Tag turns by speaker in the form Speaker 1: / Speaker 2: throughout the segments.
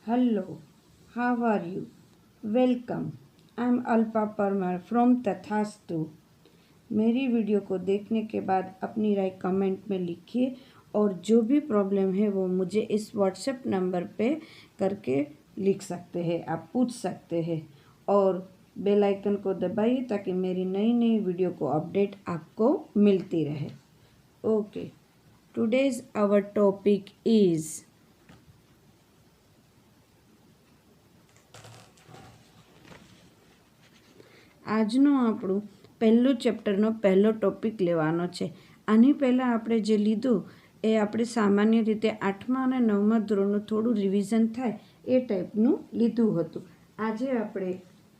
Speaker 1: Hello, how are you? Welcome. I'm Alpa Parmar from तथास्तु। मेरी video को देखने के बाद अपनी राय कमेंट में लिखिए और जो भी प्रॉब्लम है वो मुझे इस व्हाट्सएप नंबर पे करके लिख सकते हैं, आप पूछ सकते हैं और बेल आइकन को दबाइए ताकि मेरी नई नई वीडियो को अपडेट आपको मिलती रहे। Okay, today's our topic is આજનો આપણું પહેલું ચેપ્ટરનો પહેલો ટોપિક લેવાનો છે। આની પહેલાં આપણે જે લીધું એ આપણે સામાન્ય રીતે 8મા અને 9મા ધોરણનું થોડું રિવિઝન થાય એ ટાઈપનું લીધું હતું। આજે આપણે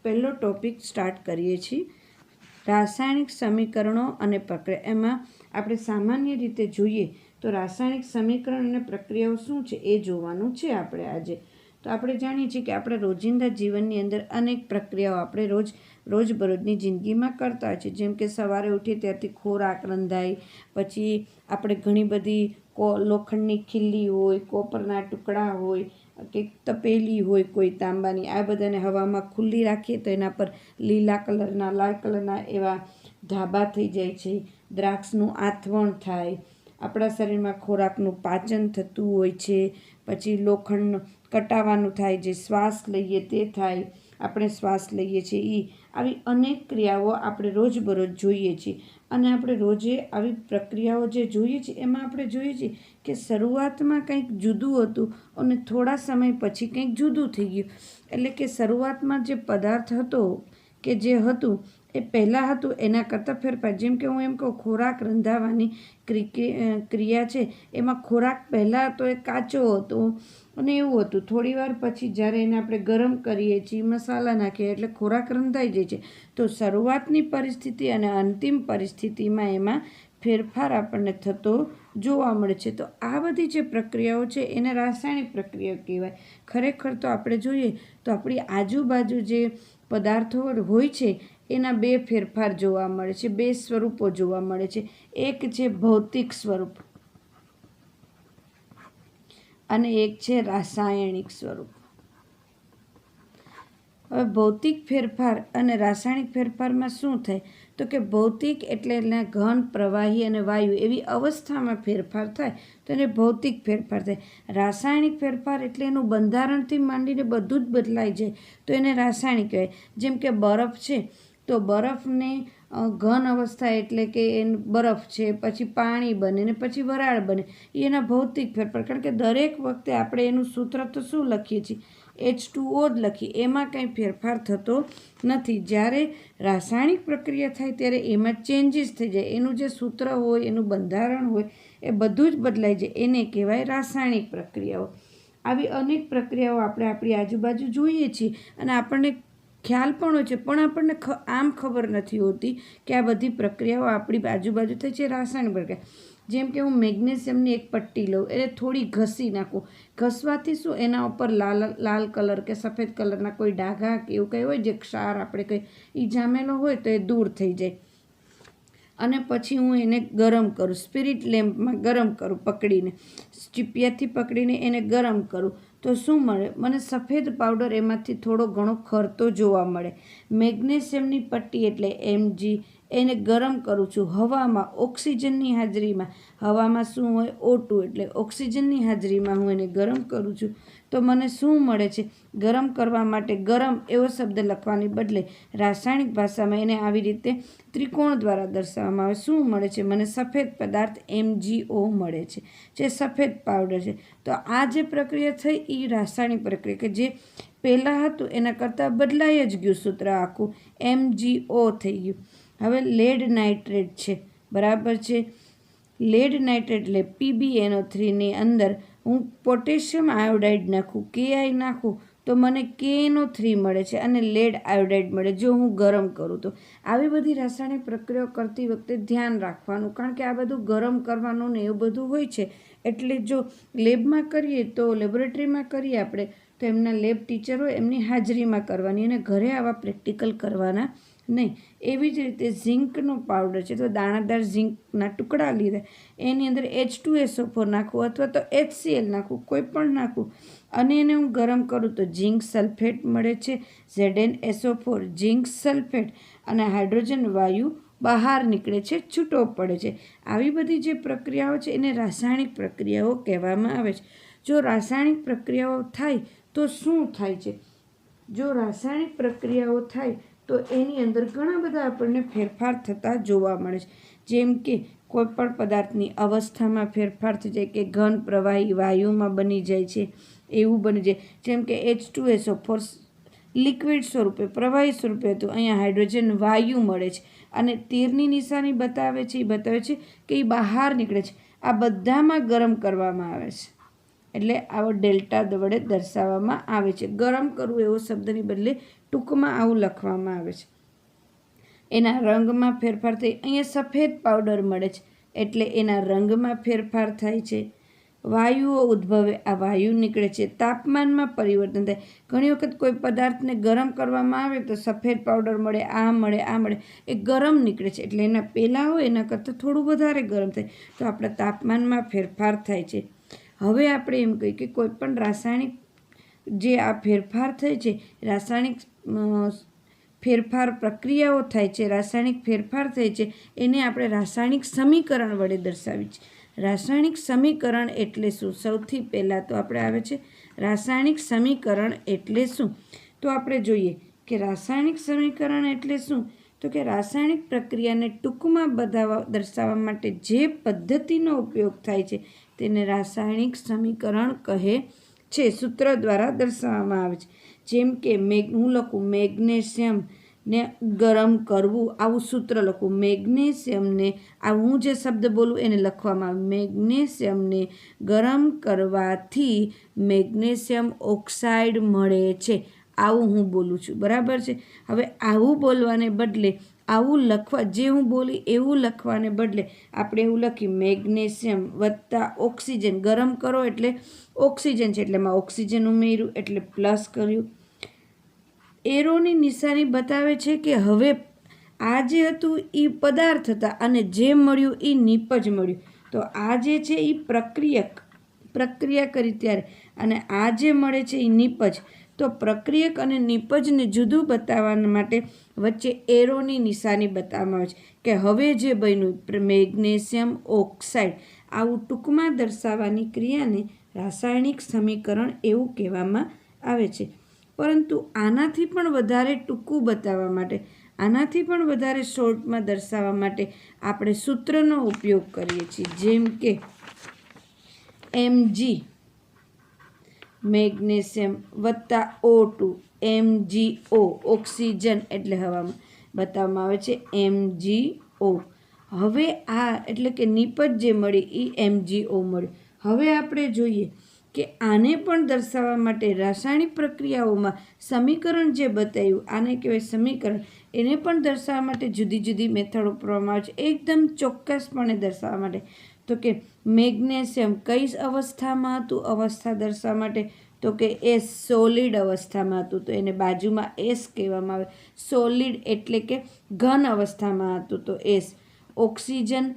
Speaker 1: પહેલો ટોપિક સ્ટાર્ટ કરીએ છીએ, રાસાયણિક સમીકરણો અને પ્રક્રિયા। એમાં આપણે સામાન્ય રીતે જોઈએ તો રાસાયણિક સમીકરણ અને પ્રક્રિયાઓ શું છે એ જોવાનું છે આપણે આજે। તો આપણે જાણીએ છીએ કે આપણે રોજિંદા જીવનની અંદર અનેક પ્રક્રિયાઓ આપણે રોજબરોજની જિંદગીમાં કરતા હોય છે। જેમ કે સવારે ઉઠીએ ત્યારથી ખોરાક રંધાય, પછી આપણે ઘણી બધી લોખંડની ખીલ્લી હોય, કોપરના ટુકડા હોય કે તપેલી હોય કોઈ તાંબાની, આ બધાને હવામાં ખુલ્લી રાખીએ તો એના પર લીલા કલરના, લાલ કલરના એવા ધાબા થઈ જાય છે। દ્રાક્ષનું આથવણ થાય, આપણા શરીરમાં ખોરાકનું પાચન થતું હોય છે, પછી લોખંડ કટાવાનું થાય, જે શ્વાસ લઈએ તે થાય, આપણે શ્વાસ લઈએ છીએ આવી અનેક ક્રિયાઓ આપણે રોજબરોજ જોઈએ છીએ। અને આપણે રોજે આવી પ્રક્રિયાઓ જે જોઈએ છીએ એમાં આપણે જોઈએ છીએ કે શરૂઆતમાં કંઈક જુદું હતું અને થોડા સમય પછી કંઈક જુદું થઈ ગયું। એટલે કે શરૂઆતમાં જે પદાર્થ હતો કે જે હતું એ પહેલાં હતું એના કરતાં ફેરફાર। જેમ કે હું એમ કહું, ખોરાક રંધાવાની ક્રિયા છે એમાં ખોરાક પહેલાં તો એ કાચો હતો અને એવું હતું, થોડી વાર પછી જ્યારે એને આપણે ગરમ કરીએ છીએ, મસાલા નાખીએ એટલે ખોરાક રંધાઈ જાય છે। તો શરૂઆતની પરિસ્થિતિ અને અંતિમ પરિસ્થિતિમાં એમાં ફેરફાર આપણને થતો જોવા મળે છે। તો આ બધી જે પ્રક્રિયાઓ છે એને રાસાયણિક પ્રક્રિયાઓ કહેવાય। ખરેખર તો આપણે જોઈએ તો આપણી આજુબાજુ જે પદાર્થો હોય છે એના બે ફેરફાર જોવા મળે છે, બે સ્વરૂપો જોવા મળે છે। એક છે ભૌતિક સ્વરૂપ અને એક છે રાસાયણિક સ્વરૂપ। હવે ભૌતિક ફેરફાર અને રાસાયણિક ફેરફારમાં શું થાય તો કે ભૌતિક એટલે એના ઘન, પ્રવાહી અને વાયુ એવી અવસ્થામાં ફેરફાર થાય તો એને ભૌતિક ફેરફાર થાય। રાસાયણિક ફેરફાર એટલે એનું બંધારણથી માંડીને બધું જ બદલાઈ જાય તો એને રાસાયણિક કહેવાય। જેમ કે બરફ છે તો બરફને ઘન અવસ્થા એટલે કે બરફ છે, પછી પાણી બને ને પછી વરાળ બને, એના ભૌતિક ફેરફાર। કારણ કે દરેક વખતે આપણે એનું સૂત્ર તો શું લખીએ છીએ, H2O જ લખીએ, એમાં કંઈ ફેરફાર થતો નથી। જ્યારે રાસાયણિક પ્રક્રિયા થાય ત્યારે એમાં ચેન્જીસ થઈ જાય, એનું જે સૂત્ર હોય, એનું બંધારણ હોય એ બધું જ બદલાઈ જાય, એને કહેવાય રાસાયણિક પ્રક્રિયાઓ। આવી અનેક પ્રક્રિયાઓ આપણે આપણી આજુબાજુ જોઈએ છીએ અને આપણને ખ્યાલ પણ હોય છે, પણ આપણને આમ ખબર નથી હોતી કે આ બધી પ્રક્રિયાઓ આપણી આજુબાજુ થઈ છે રાસાયણિક પ્રક્રિયા। જેમ કે હું મેગ્નેશિયમની એક પટ્ટી લઉં, એને થોડી ઘસી નાખું, ઘસવાથી શું એના ઉપર લાલ કલર કે સફેદ કલરના કોઈ ડાઘા કે એવું કંઈ હોય જે ક્ષાર આપણે કંઈ એ જામેલો હોય તો એ દૂર થઈ જાય। અને પછી હું એને ગરમ કરું, સ્પિરિટ લેમ્પમાં ગરમ કરું, પકડીને ચીપિયાથી પકડીને એને ગરમ કરું તો શું મળે, મને સફેદ પાવડર એમાંથી થોડો ઘણો ખરતો જોવા મળે। મેગ્નેશિયમની પટ્ટી એટલે Mg, એને ગરમ કરું છું હવામાં, ઓક્સિજનની હાજરીમાં। હવામાં શું હોય, O2 એટલે ઓક્સિજનની હાજરીમાં હું એને ગરમ કરું છું તો મને શું મળે છે, ગરમ કરવા માટે ગરમ એવો શબ્દ લખવાની બદલે રાસાયણિક ભાષામાં એને આવી રીતે ત્રિકોણ દ્વારા દર્શાવવામાં આવે। શું મળે છે, મને સફેદ પદાર્થ MgO મળે છે, જે સફેદ પાવડર છે। તો આ જે પ્રક્રિયા થઈ એ રાસાયણિક પ્રક્રિયા કે જે પહેલાં હતું એના કરતાં બદલાઈ જ ગયું સૂત્ર આખું, MgO થઈ ગયું। હવે લેડ નાઇટ્રેટ છે, બરાબર છે, લેડ નાઇટ્રેટ એટલે PbNO3 ની અંદર હું પોટેશિયમ આયોડાઇડ નાખું, Ki નાખું તો મને KNO3 મળે છે અને લેડ આયોડાઇડ મળે જો હું ગરમ કરું તો। આવી બધી રાસાયણિક પ્રક્રિયાઓ કરતી વખતે ધ્યાન રાખવાનું, કારણ કે આ બધું ગરમ કરવાનું ને એવું બધું હોય છે। એટલે જો લેબમાં કરીએ તો લેબોરેટરીમાં કરીએ આપણે તો એમના લેબ ટીચર હોય એમની હાજરીમાં કરવાની અને ઘરે આવા પ્રેક્ટિકલ કરવાના નહીં। એવી જ રીતે ઝીંકનો પાવડર છે તો દાણાદાર ઝીંકના ટુકડા લીધા, એની અંદર H2SO4 નાખવું અથવા તો HCl નાખવું, કોઈ પણ નાખવું, અને એને હું ગરમ કરું તો ઝીંક સલ્ફેટ મળે છે, ZnSO4 ઝીંક સલ્ફેટ, અને હાઇડ્રોજન વાયુ બહાર નીકળે છે, છૂટો પડે છે. આવી બધી જે પ્રક્રિયાઓ છે એને રાસાયણિક પ્રક્રિયાઓ કહેવામાં આવે છે. જો રાસાયણિક પ્રક્રિયાઓ થાય તો શું થાય છે? જો રાસાયણિક પ્રક્રિયાઓ થાય તો એની અંદર ઘણા બધા આપણને ફેરફાર થતા જોવા મળે છે. જેમ કે કોઈપણ પદાર્થની અવસ્થામાં ફેરફાર થઈ જાય, કે ઘન પ્રવાહી વાયુમાં બની જાય છે એવું બની જાય. જેમ કે H2SO4 લિક્વિડ સ્વરૂપે પ્રવાહી સ્વરૂપે હતું, અહીંયા હાઇડ્રોજન વાયુ મળે છે અને તીરની નિશાની બતાવે છે કે એ બહાર નીકળે છે. આ બધામાં ગરમ કરવામાં આવે છે, એટલે આવો ડેલ્ટા વડે દર્શાવવામાં આવે છે. ગરમ કરવું એવો શબ્દની બદલે ટૂંકમાં આવું લખવામાં આવે છે. એના રંગમાં ફેરફાર થઈ, અહીંયા સફેદ પાવડર મળે છે એટલે એના રંગમાં ફેરફાર થાય છે. વાયુઓ ઉદ્ભવે, આ વાયુ નીકળે છે. તાપમાનમાં પરિવર્તન થાય. ઘણી વખત કોઈ પદાર્થને ગરમ કરવામાં આવે તો સફેદ પાવડર મળે, આ મળે, એ ગરમ નીકળે છે. એટલે એના પહેલાં હોય એના કરતાં થોડું વધારે ગરમ થાય તો આપણા તાપમાનમાં ફેરફાર થાય છે. હવે આપણે એમ કહીએ કે કોઈ પણ રાસાયણિક જે આ ફેરફાર થાય છે, રાસાયણિક ફેરફાર પ્રક્રિયાઓ થાય છે, રાસાયણિક ફેરફાર થાય છે, એને આપણે રાસાયણિક સમીકરણ વડે દર્શાવીએ છીએ. રાસાયણિક સમીકરણ એટલે શું? સૌથી પહેલાં તો આપણે આવે છે રાસાયણિક સમીકરણ એટલે શું? તો આપણે જોઈએ કે રાસાયણિક સમીકરણ એટલે શું? તો કે રાસાયણિક પ્રક્રિયાને ટૂંકમાં દર્શાવવા માટે જે પદ્ધતિનો ઉપયોગ થાય છે તેને રાસાયણિક સમીકરણ કહે છે. સૂત્ર દ્વારા દર્શાવવામાં આવે છે. જેમ કે હું લખું મેગ્નેશિયમને ગરમ કરવું, આવું સૂત્ર લખું. મેગ્નેશિયમને, આ હું જે શબ્દ બોલું એને લખવામાં આવે. મેગ્નેશિયમને ગરમ કરવાથી મેગ્નેશિયમ ઓક્સાઇડ મળે છે, આવું હું બોલું છું. બરાબર છે? હવે આવું બોલવાને બદલે આવું લખવા, જે હું બોલી એવું લખવાને બદલે આપણે એવું લખી મેગ્નેશિયમ વત્તા ઓક્સિજન. ગરમ કરો એટલે ઓક્સિજન છે એટલે એમાં ઓક્સિજન ઉમેર્યું એટલે પ્લસ કર્યું. એરોની નિશાની બતાવે છે કે હવે આ જે હતું એ પદાર્થ હતા અને જે મળ્યું એ નિપજ મળ્યું. તો આ જે છે એ પ્રક્રિયા કરી ત્યારે, અને આ જે મળે છે એ નિપજ. તો પ્રક્રિયક અને નિપજને જુદું બતાવવા માટે વચ્ચે એરોની નિશાની બતાવવામાં આવે છે કે હવે જે બન્યું મેગ્નેશિયમ ઓક્સાઇડ. આવું ટૂંકમાં દર્શાવવાની ક્રિયાને રાસાયણિક સમીકરણ એવું કહેવામાં આવે છે. પરંતુ આનાથી પણ વધારે ટૂંકું બતાવવા માટે, આનાથી પણ વધારે શોર્ટમાં દર્શાવવા માટે આપણે સૂત્રનો ઉપયોગ કરીએ છીએ. જેમ કે Mg મેગ્નેશિયમ વત્તા O2 MgO ઓક્સિજન એટલે હવામાં બતાવવામાં આવે છે MgO. હવે આ એટલે કે નિપજ જે મળી એ MgO મળ્યું. હવે આપણે જોઈએ કે આને પણ દર્શાવવા માટે રાસાયણિક પ્રક્રિયાઓમાં સમીકરણ જે બતાવ્યું આને કહેવાય સમીકરણ. એને પણ દર્શાવવા માટે જુદી જુદી મેથડ વાપરવામાં આવે છે એકદમ ચોક્કસપણે દર્શાવવા માટે. તો કે મેગ્નેશિયમ કઈ અવસ્થામાં હતું? અવસ્થા દર્શાવવા માટે તો કે એસ સોલિડ અવસ્થામાં હતું, તો એને બાજુમાં એસ કહેવામાં આવે. સોલિડ એટલે કે ઘન અવસ્થામાં હતું તો એસ. ઓક્સિજન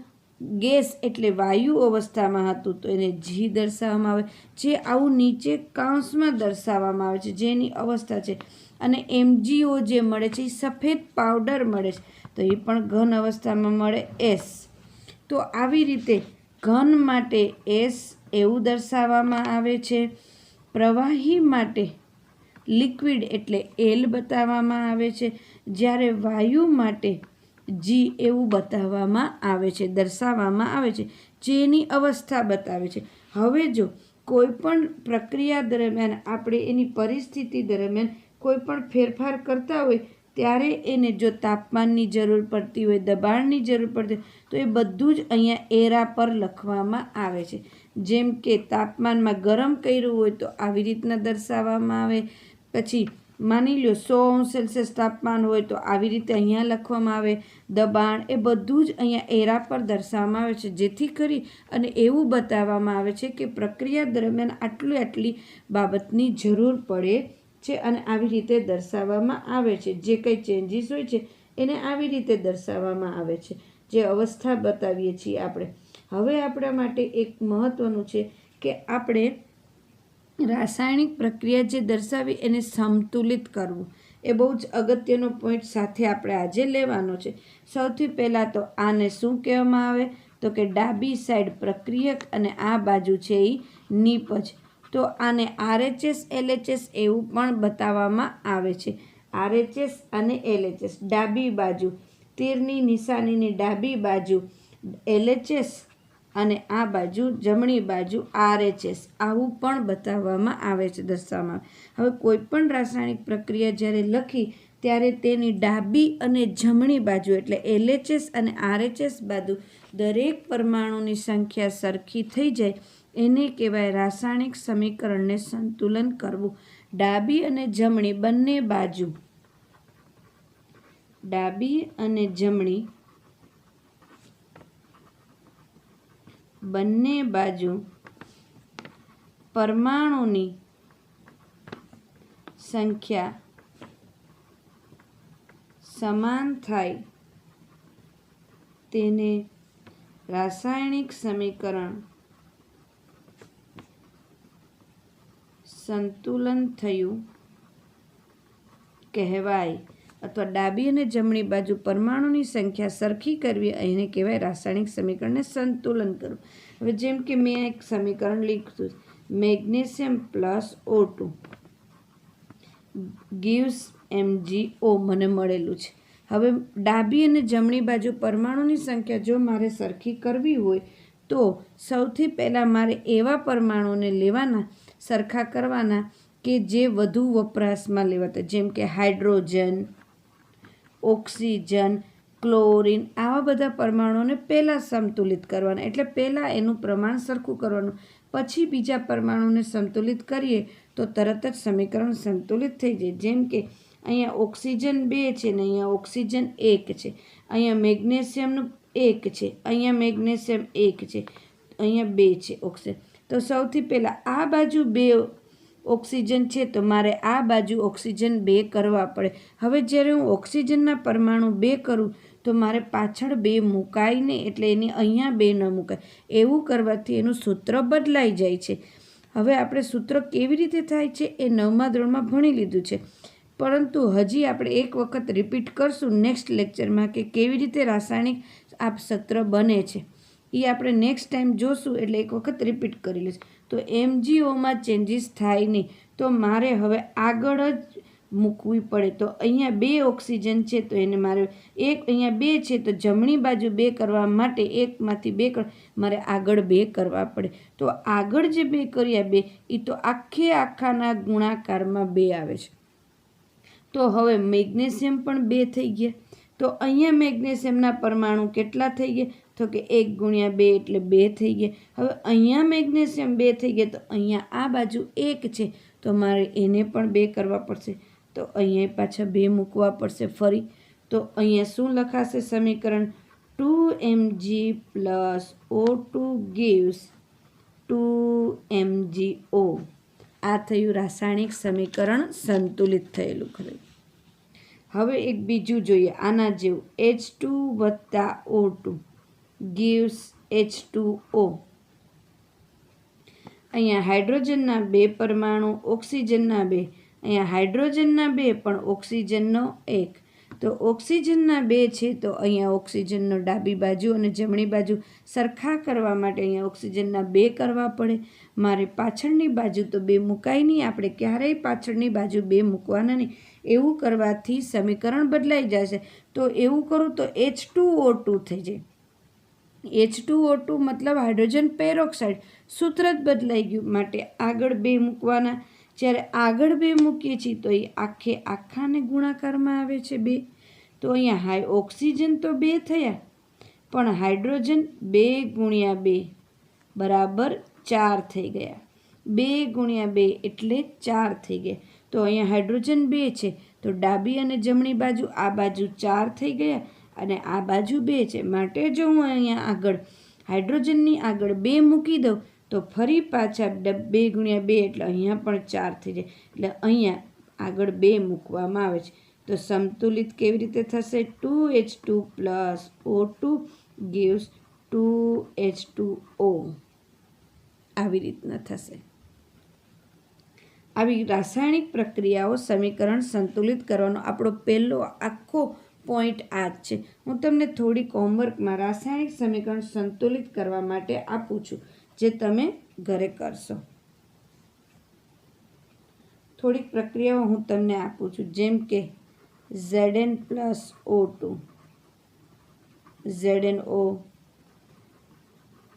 Speaker 1: ગેસ એટલે વાયુ અવસ્થામાં હતું તો એને જી દર્શાવવામાં આવે. જે આવું નીચે કાઉન્સમાં દર્શાવવામાં આવે છે જેની અવસ્થા છે. અને MgO જે મળે છે એ સફેદ પાવડર મળે છે તો એ પણ ઘન અવસ્થામાં મળે એસ. તો આવી રીતે ઘન માટે એસ એવું દર્શાવવામાં આવે છે. પ્રવાહી માટે લિક્વિડ એટલે એલ બતાવવામાં આવે છે. જ્યારે વાયુ માટે જી એવું બતાવવામાં આવે છે, દર્શાવવામાં આવે છે, જેની અવસ્થા બતાવે છે. હવે જો કોઈ પણ પ્રક્રિયા દરમિયાન આપણે એની પરિસ્થિતિ દરમિયાન કોઈ પણ ફેરફાર કરતા હોય ત્યારે એને જો તાપમાનની જરૂર પડતી હોય, દબાણની જરૂર પડતી હોય તો એ બધું જ અહીંયા એરા પર લખવામાં આવે છે. જેમ કે તાપમાનમાં ગરમ કર્યું હોય તો આવી રીતના દર્શાવવામાં આવે. પછી માની લો 100°C તાપમાન હોય તો આવી રીતે અહીંયા લખવામાં આવે. દબાણ એ બધું જ અહીંયા એરા પર દર્શાવવામાં આવે છે, જેથી કરી અને એવું બતાવવામાં આવે છે કે પ્રક્રિયા દરમિયાન આટલી બાબતની જરૂર પડે છે અને આવી રીતે દર્શાવવામાં આવે છે. જે કંઈ ચેન્જીસ હોય છે એને આવી રીતે દર્શાવવામાં આવે છે, જે અવસ્થા બતાવીએ છીએ આપણે. હવે આપણા માટે એક મહત્ત્વનું છે કે આપણે રાસાયણિક પ્રક્રિયા જે દર્શાવી એને સંતુલિત કરવું એ બહુ જ અગત્યનો પોઈન્ટ સાથે આપણે આજે લેવાનો છે. સૌથી પહેલાં તો આને શું કહેવામાં આવે તો કે ડાબી સાઈડ પ્રક્રિયક અને આ બાજુ છે એ નિપજ. તો આને RHS LHS એવું પણ બતાવવામાં આવે છે. RHS અને LHS ડાબી બાજુ તીરની નિશાનીની ડાબી બાજુ LHS અને આ બાજુ જમણી બાજુ RHS આવું પણ બતાવવામાં આવે છે, દર્શાવવામાં. હવે કોઈ પણ રાસાયણિક પ્રક્રિયા જ્યારે લખી ત્યારે તેની ડાબી અને જમણી બાજુ એટલે LHS અને RHS બાજુ દરેક પરમાણુની સંખ્યા સરખી થઈ જાય એને કહેવાય રાસાયણિક સમીકરણને સંતુલન કરવું. ડાબી અને જમણી બંને બાજુ ડાબી અને જમણી બંને બાજુ પરમાણુની સંખ્યા સમાન થાય તેને રાસાયણિક સમીકરણ સંતુલન થયું કહેવાય. અથવા ડાબી અને જમણી બાજુ પરમાણુની સંખ્યા સરખી કરવી એને કહેવાય રાસાયણિક સમીકરણને સંતુલન કરવું. હવે જેમ કે મેં એક સમીકરણ લીધું, magnesium plus O2 gives MgO મને મળેલું છે. હવે ડાબી અને જમણી બાજુ પરમાણુની સંખ્યા જો મારે સરખી કરવી હોય તો સૌથી પહેલાં મારે એવા પરમાણુને લેવાના, સરખા કરવાના કે જે વધુ વપરાશમાં લેવાતા, જેમ કે હાઇડ્રોજન, ઓક્સિજન, ક્લોરિન આવા બધા પરમાણુઓને પહેલાં સંતુલિત કરવાના. એટલે પહેલાં એનું પ્રમાણ સરખું કરવાનું, પછી બીજા પરમાણુને સંતુલિત કરીએ તો તરત જ સમીકરણ સંતુલિત થઈ જાય. જેમ કે અહીંયા ઓક્સિજન 2 છે ને અહીંયા ઓક્સિજન 1 છે, અહીંયા મેગ્નેશિયમનું 1 છે, અહીંયા મેગ્નેશિયમ 1 છે, અહીંયા 2 છે ઓક્સિજન. તો સૌથી પહેલાં આ બાજુ 2 ઓક્સિજન છે તો મારે આ બાજુ ઓક્સિજન 2 કરવા પડે. હવે જ્યારે હું ઓક્સિજનના પરમાણુ 2 કરું તો મારે પાછળ 2 મુકાય નહીં, એટલે એની અહીંયા 2 ન મુકાય. એવું કરવાથી એનું સૂત્ર બદલાઈ જાય છે. હવે આપણે સૂત્ર કેવી રીતે થાય છે એ 9મા ધોરણમાં ભણી લીધું છે, પરંતુ હજી આપણે એક વખત રિપીટ કરશું નેક્સ્ટ લેક્ચરમાં કે કેવી રીતે રાસાયણિક આ સૂત્ર બને છે. એ આપણે નેક્સ્ટ ટાઈમ જોશું, એટલે એક વખત રિપીટ કરી લઈશું. તો MgOમાં ચેન્જીસ થાય નહીં તો મારે હવે આગળ જ મૂકવી પડે. તો અહીંયા 2 ઓક્સિજન છે તો એને મારે અહીંયા 2 છે તો જમણી બાજુ 2 કરવા માટે એકમાંથી 2 મારે આગળ 2 કરવા પડે. તો આગળ જે 2 કર્યા 2 એ તો આખાના ગુણાકારમાં 2 આવે છે. તો હવે મેગ્નેશિયમ પણ 2 થઈ ગયા. તો અહીંયા મેગ્નેશિયમના પરમાણુ કેટલા થઈ ગયા તો કે 1 × 2 એટલે 2 થઈ ગયા. હવે અહીંયા મેગ્નેશિયમ 2 થઈ ગયા તો અહીંયા આ બાજુ 1 છે તો મારે એને પણ 2 કરવા પડશે. તો અહીંયા પાછા 2 મૂકવા પડશે ફરી. તો અહીંયા શું લખાશે સમીકરણ 2Mg + O2 gives 2MgO. આ થયું રાસાયણિક સમીકરણ સંતુલિત થયેલું ખરું. હવે એક બીજું જોઈએ આના જેવું, H2 + O2 gives H2O. અહીંયા હાઇડ્રોજનના 2 પરમાણુ, ઓક્સિજનના 2, અહીંયા હાઇડ્રોજનના 2 પણ ઓક્સિજનનો 1. તો ઓક્સિજનના 2 છે તો અહીંયા ઓક્સિજનનો ડાબી બાજુ અને જમણી બાજુ સરખા કરવા માટે અહીંયા ઓક્સિજનના 2 કરવા પડે. મારે પાછળની બાજુ તો 2 મુકાય નહીં, આપણે ક્યારેય પાછળની બાજુ 2 મૂકવાના નહીં. એવું કરવાથી સમીકરણ બદલાઈ જશે. તો એવું કરું તો H2O2 થઈ જાય. H2O2 મતલબ હાઇડ્રોજન પેરોક્સાઇડ. સૂત્ર જ બદલાઈ ગયું, માટે આગળ 2 મૂકવાના. જ્યારે આગળ 2 મૂકીએ છીએ તો એ આખાને ગુણાકારમાં આવે છે 2. તો અહીંયા ઓક્સિજન તો 2 થયા પણ હાઇડ્રોજન 2 × 2 બરાબર 4 થઈ ગયા. 2 × 2 એટલે 4 થઈ ગયા. તો અહીંયા હાઇડ્રોજન 2 છે તો ડાબી અને જમણી બાજુ આ બાજુ 4 થઈ ગયા અને આ બાજુ 2 છે. માટે જો હું અહીંયા આગળ હાઇડ્રોજનની આગળ 2 મૂકી દઉં તો ફરી પાછા 2 × 2 એટલે અહીંયા પણ 4 થઈ જાય. એટલે અહીંયા આગળ 2 મૂકવામાં આવે છે. તો સંતુલિત કેવી રીતે થશે? 2H2 + O2 gives 2H2O. આવી રીતના થશે. આવી રાસાયણિક પ્રક્રિયાઓ સમીકરણ સંતુલિત કરવાનો આપણો પહેલો આખો પોઈન્ટ આ જ છે. હું તમને થોડીક હોમવર્કમાં રાસાયણિક સમીકરણ સંતુલિત કરવા માટે આપું છું, જે તમે ઘરે કરશો. થોડીક પ્રક્રિયાઓ હું તમને આપું છું, જેમ કે Zn+O2, ZnO,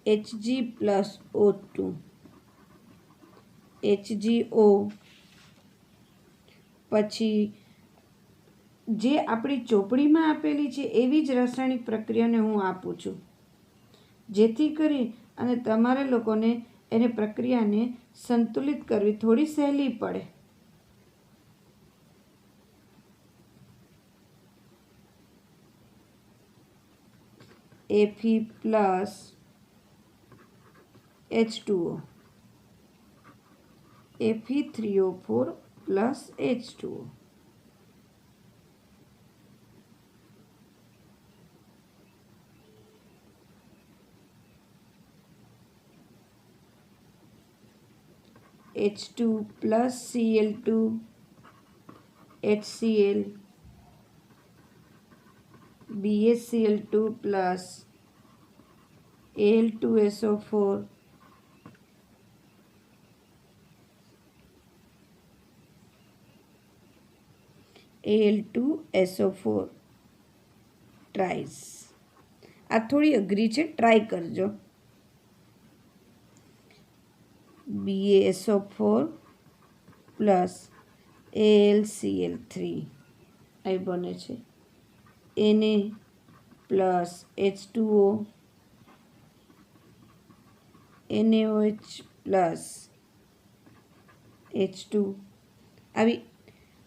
Speaker 1: Hg+O2, HgO, પછી જે આપણી ચોપડીમાં આપેલી છે એવી જ રાસાયણિક પ્રક્રિયાને હું આપું છું, જેથી કરી અને તમારે લોકોને એને પ્રક્રિયાને સંતુલિત કરવી થોડી સહેલી પડે. Fe+H2O, Fe3O4+H2O. H2+Cl2, HCl, BaCl2+Al2SO4, Al2SO4 ટ્રાઇસ. આ થોડી અઘરી છે, ટ્રાય કરજો. BaSO4+AlCl3 અહીં બને છે. Na+H2O, NaOH+H2. આવી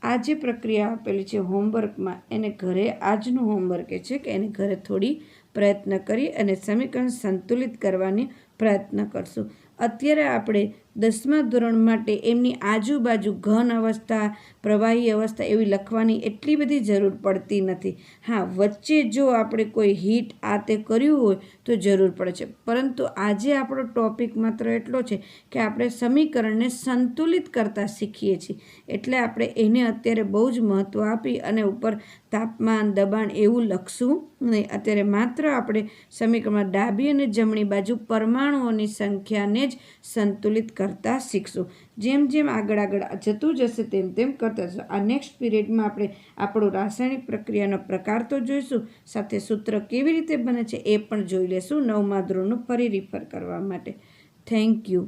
Speaker 1: આ જે પ્રક્રિયા આપેલી છે હોમવર્કમાં, એને ઘરે આજનું હોમવર્ક એ છે કે એને ઘરે થોડી પ્રયત્ન કરી અને સમીકરણ સંતુલિત કરવાની પ્રયત્ન કરશું. અત્યારે આપણે 10મા ધોરણ માટે એમની આજુબાજુ ઘન અવસ્થા, પ્રવાહી અવસ્થા એવી લખવાની એટલી બધી જરૂર પડતી નથી. હા, વચ્ચે જો આપણે કોઈ હીટ આ તે કર્યું હોય તો જરૂર પડે છે, પરંતુ આજે આપણો ટોપિક માત્ર એટલો છે કે આપણે સમીકરણને સંતુલિત કરતા શીખીએ છીએ. એટલે આપણે એને અત્યારે બહુ જ મહત્ત્વ આપી અને ઉપર તાપમાન, દબાણ એવું લખશું નહીં. અત્યારે માત્ર આપણે સમીકરણમાં ડાબી અને જમણી બાજુ પરમાણુઓની સંખ્યાને જ સંતુલિત કરતા શીખશું. જેમ જેમ આગળ જતું જશે તેમ તેમ કરતા જશું. આ નેક્સ્ટ પીરિયડમાં આપણે આપણો રાસાયણિક પ્રક્રિયાનો પ્રકાર તો જોઈશું, સાથે સૂત્ર કેવી રીતે બને છે એ પણ જોઈ લેશું 9મા ધોરણનું ફરી રિફર કરવા માટે. Thank you.